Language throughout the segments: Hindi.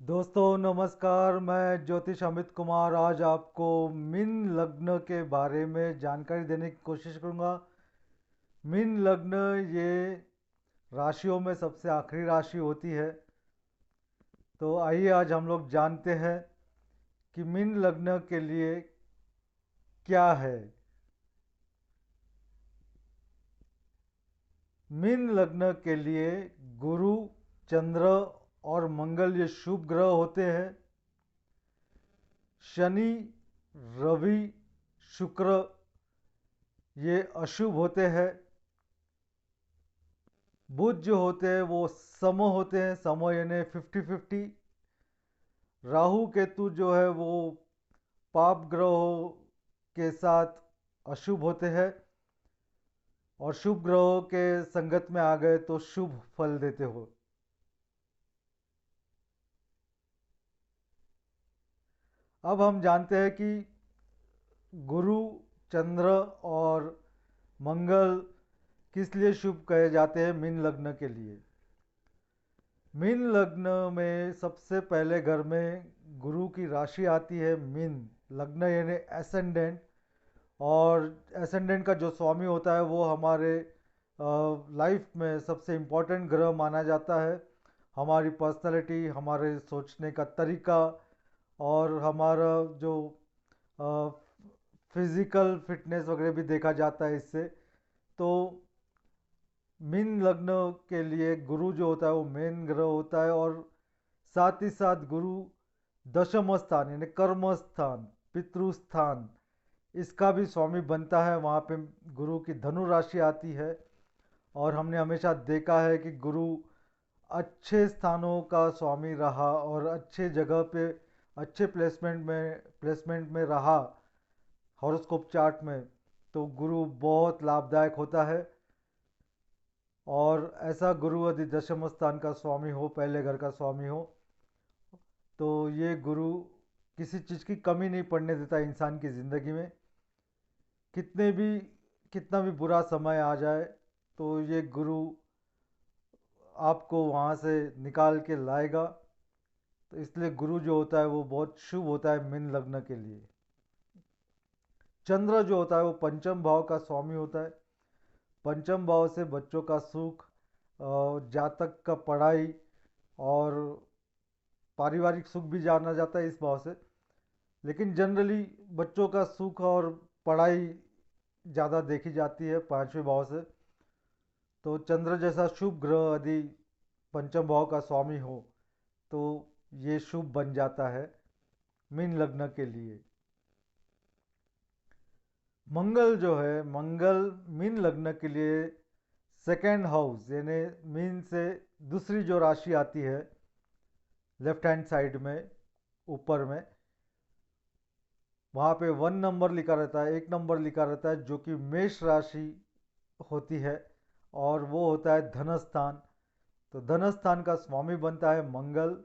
दोस्तों नमस्कार। मैं ज्योतिष अमित कुमार आज आपको मीन लग्न के बारे में जानकारी देने की कोशिश करूंगा। मीन लग्न ये राशियों में सबसे आखिरी राशि होती है। तो आइए आज हम लोग जानते हैं कि मीन लग्न के लिए क्या है। मीन लग्न के लिए गुरु, चंद्र और मंगल ये शुभ ग्रह होते हैं। शनि, रवि, शुक्र ये अशुभ होते हैं। बुध जो होते हैं वो सम होते हैं, सम यानी 50-50। राहु केतु जो है वो पाप ग्रहों के साथ अशुभ होते हैं और शुभ ग्रहों के संगत में आ गए तो शुभ फल देते हो। अब हम जानते हैं कि गुरु, चंद्र और मंगल किस लिए शुभ कहे जाते हैं मीन लग्न के लिए। मीन लग्न में सबसे पहले घर में गुरु की राशि आती है मीन। लग्न यानी एसेंडेंट, और एसेंडेंट का जो स्वामी होता है वो हमारे लाइफ में सबसे इम्पोर्टेंट ग्रह माना जाता है। हमारी पर्सनालिटी, हमारे सोचने का तरीका और हमारा जो फिजिकल फिटनेस वगैरह भी देखा जाता है इससे। तो मीन लग्न के लिए गुरु जो होता है वो मेन ग्रह होता है, और साथ ही साथ गुरु दशम स्थान यानी कर्म स्थान, पितृ स्थान, इसका भी स्वामी बनता है। वहाँ पे गुरु की धनु राशि आती है और हमने हमेशा देखा है कि गुरु अच्छे स्थानों का स्वामी रहा और अच्छे जगह पे अच्छे प्लेसमेंट में रहा हॉरोस्कोप चार्ट में, तो गुरु बहुत लाभदायक होता है। और ऐसा गुरु यदि दशम स्थान का स्वामी हो, पहले घर का स्वामी हो, तो ये गुरु किसी चीज़ की कमी नहीं पड़ने देता इंसान की ज़िंदगी में। कितने भी कितना भी बुरा समय आ जाए तो ये गुरु आपको वहाँ से निकाल के लाएगा। तो इसलिए गुरु जो होता है वो बहुत शुभ होता है मीन लग्न के लिए। चंद्र जो होता है वो पंचम भाव का स्वामी होता है। पंचम भाव से बच्चों का सुख, जातक का पढ़ाई और पारिवारिक सुख भी जाना जाता है इस भाव से। लेकिन जनरली बच्चों का सुख और पढ़ाई ज़्यादा देखी जाती है पांचवें भाव से। तो चंद्र जैसा शुभ ग्रह यदि पंचम भाव का स्वामी हो तो ये शुभ बन जाता है मीन लग्न के लिए। मंगल जो है, मंगल मीन लग्न के लिए सेकेंड हाउस यानी मीन से दूसरी जो राशि आती है लेफ्ट हैंड साइड में ऊपर में, वहाँ पे 1 नंबर लिखा रहता है, 1 नंबर लिखा रहता है, जो कि मेष राशि होती है और वो होता है धन स्थान। तो धन स्थान का स्वामी बनता है मंगल।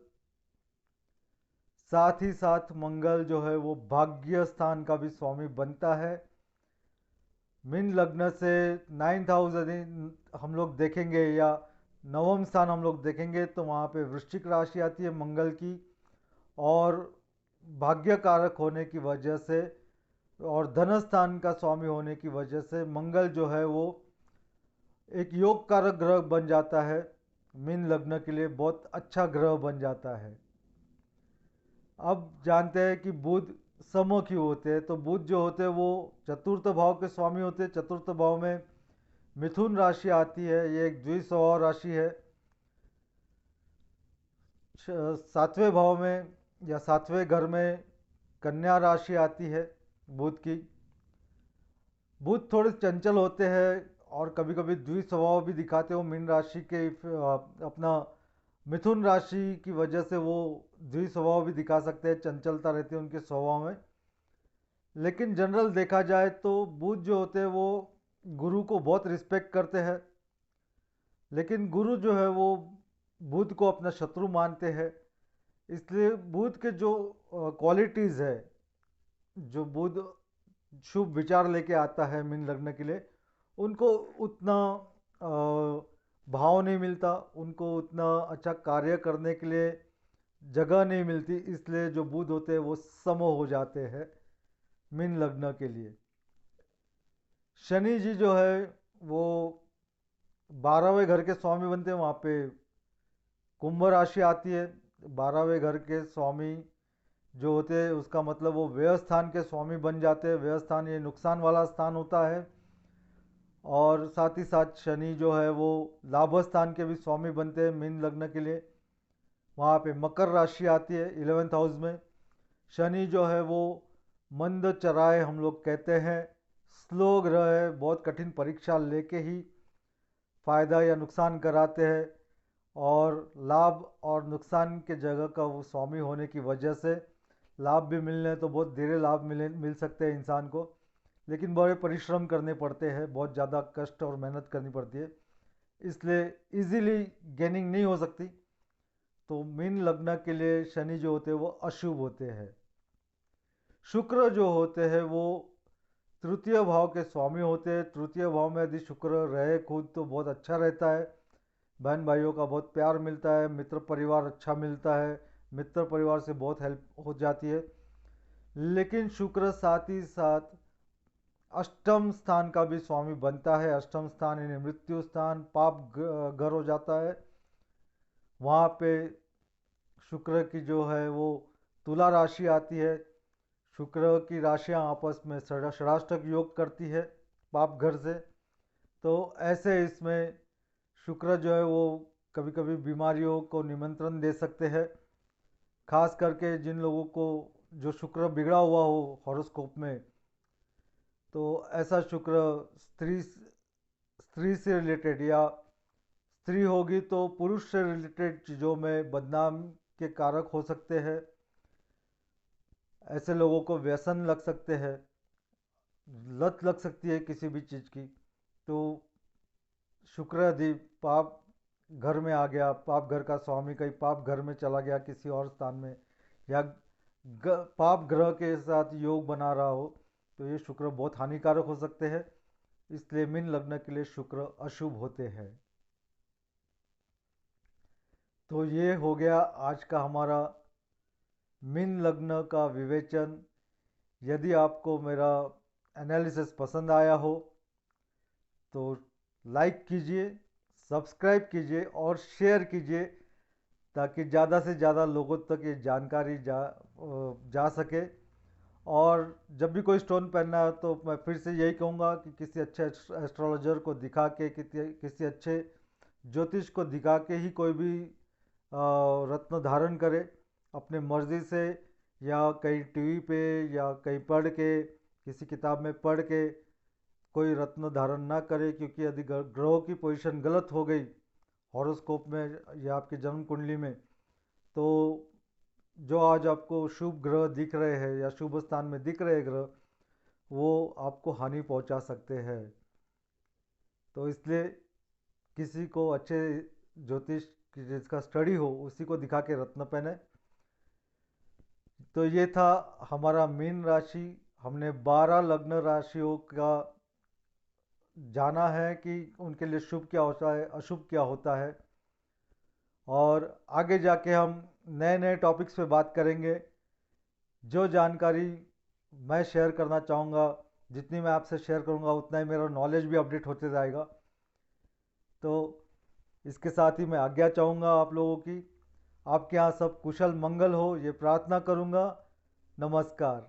साथ ही साथ मंगल जो है वो भाग्य स्थान का भी स्वामी बनता है। मीन लग्न से 9th हाउस यदि हम लोग देखेंगे या नवम स्थान हम लोग देखेंगे तो वहाँ पे वृश्चिक राशि आती है मंगल की। और भाग्य कारक होने की वजह से और धन स्थान का स्वामी होने की वजह से मंगल जो है वो एक योग कारक ग्रह बन जाता है। मीन लग्न के लिए बहुत अच्छा ग्रह बन जाता है। अब जानते हैं कि बुध समों की होते हैं। तो बुध जो होते हैं वो चतुर्थ भाव के स्वामी होते हैं। चतुर्थ भाव में मिथुन राशि आती है, ये एक द्विस्वभाव राशि है। सातवें भाव में या सातवें घर में कन्या राशि आती है बुध की। बुध थोड़े चंचल होते हैं और कभी कभी द्विस्वभाव भी दिखाते हो मीन राशि के अपना मिथुन राशि की वजह से वो द्विस्वभाव भी दिखा सकते हैं, चंचलता रहती है उनके स्वभाव में। लेकिन जनरल देखा जाए तो बुध जो होते हैं वो गुरु को बहुत रिस्पेक्ट करते हैं। लेकिन गुरु जो है वो बुध को अपना शत्रु मानते हैं। इसलिए बुध के जो क्वालिटीज़ है, जो बुध शुभ विचार लेके आता है मीन लग्न के लिए, उनको उतना भाव नहीं मिलता, उनको उतना अच्छा कार्य करने के लिए जगह नहीं मिलती, इसलिए जो बुध होते हैं वो समो हो जाते हैं मीन लग्न के लिए। शनि जी जो है वो 12वें घर के स्वामी बनते हैं, वहाँ पे कुंभ राशि आती है। 12वें घर के स्वामी जो होते हैं उसका मतलब वो व्यय स्थान के स्वामी बन जाते हैं। व्यय स्थान ये नुकसान वाला स्थान होता है। और साथ ही साथ शनि जो है वो लाभ स्थान के भी स्वामी बनते हैं मीन लग्न के लिए। वहाँ पे मकर राशि आती है 11th हाउस में। शनि जो है वो मंद चराए हम लोग कहते हैं, स्लो ग्रह है, बहुत कठिन परीक्षा लेके ही फायदा या नुकसान कराते हैं। और लाभ और नुकसान के जगह का वो स्वामी होने की वजह से लाभ भी मिलने हैं तो बहुत धीरे लाभ मिल सकते हैं इंसान को, लेकिन बड़े परिश्रम करने पड़ते हैं, बहुत ज़्यादा कष्ट और मेहनत करनी पड़ती है, इसलिए इजीली गेनिंग नहीं हो सकती। तो मीन लग्न के लिए शनि जो होते हैं वो अशुभ होते हैं। शुक्र जो होते हैं वो तृतीय भाव के स्वामी होते हैं। तृतीय भाव में यदि शुक्र रहे खुद तो बहुत अच्छा रहता है। बहन भाइयों का बहुत प्यार मिलता है, मित्र परिवार अच्छा मिलता है, मित्र परिवार से बहुत हेल्प हो जाती है। लेकिन शुक्र साथ ही साथ अष्टम स्थान का भी स्वामी बनता है। अष्टम स्थान यानी मृत्यु स्थान, पाप घर हो जाता है। वहाँ पे शुक्र की जो है वो तुला राशि आती है। शुक्र की राशियाँ आपस में षडाष्टक योग करती है पाप घर से। तो ऐसे इसमें शुक्र जो है वो कभी कभी बीमारियों को निमंत्रण दे सकते हैं। खास करके जिन लोगों को जो शुक्र बिगड़ा हुआ हो हॉरोस्कोप में, तो ऐसा शुक्र स्त्री स्त्री से रिलेटेड या स्त्री होगी तो पुरुष से रिलेटेड चीज़ों में बदनाम के कारक हो सकते हैं। ऐसे लोगों को व्यसन लग सकते हैं, लत लग सकती है किसी भी चीज़ की। तो शुक्र यदि पाप घर में आ गया, पाप घर का स्वामी कहीं पाप घर में चला गया किसी और स्थान में, या पाप ग्रह के साथ योग बना रहा हो, तो ये शुक्र बहुत हानिकारक हो सकते हैं। इसलिए मीन लग्न के लिए शुक्र अशुभ होते हैं। तो ये हो गया आज का हमारा मीन लग्न का विवेचन। यदि आपको मेरा एनालिसिस पसंद आया हो तो लाइक कीजिए, सब्सक्राइब कीजिए और शेयर कीजिए, ताकि ज़्यादा से ज़्यादा लोगों तक ये जानकारी जा सके। और जब भी कोई स्टोन पहनना है तो मैं फिर से यही कहूँगा कि किसी अच्छे एस्ट्रोलॉजर को दिखा के, किसी अच्छे ज्योतिष को दिखा के ही कोई भी रत्न धारण करे अपने मर्जी से, या कहीं टीवी पे या कहीं पढ़ के, किसी किताब में पढ़ के कोई रत्न धारण ना करे। क्योंकि यदि ग्रहों की पोजीशन गलत हो गई हॉरोस्कोप में या आपकी जन्म कुंडली में, तो जो आज आपको शुभ ग्रह दिख रहे हैं या शुभ स्थान में दिख रहे ग्रह, वो आपको हानि पहुंचा सकते हैं। तो इसलिए किसी को अच्छे ज्योतिष जिसका स्टडी हो उसी को दिखा के रत्न पहने। तो ये था हमारा मीन राशि। हमने 12 लग्न राशियों का जाना है कि उनके लिए शुभ क्या होता है, अशुभ क्या होता है। और आगे जाके हम नए नए टॉपिक्स पे बात करेंगे। जो जानकारी मैं शेयर करना चाहूँगा, जितनी मैं आपसे शेयर करूँगा उतना ही मेरा नॉलेज भी अपडेट होते जाएगा। तो इसके साथ ही मैं आज्ञा चाहूँगा आप लोगों की। आपके यहाँ सब कुशल मंगल हो ये प्रार्थना करूँगा। नमस्कार।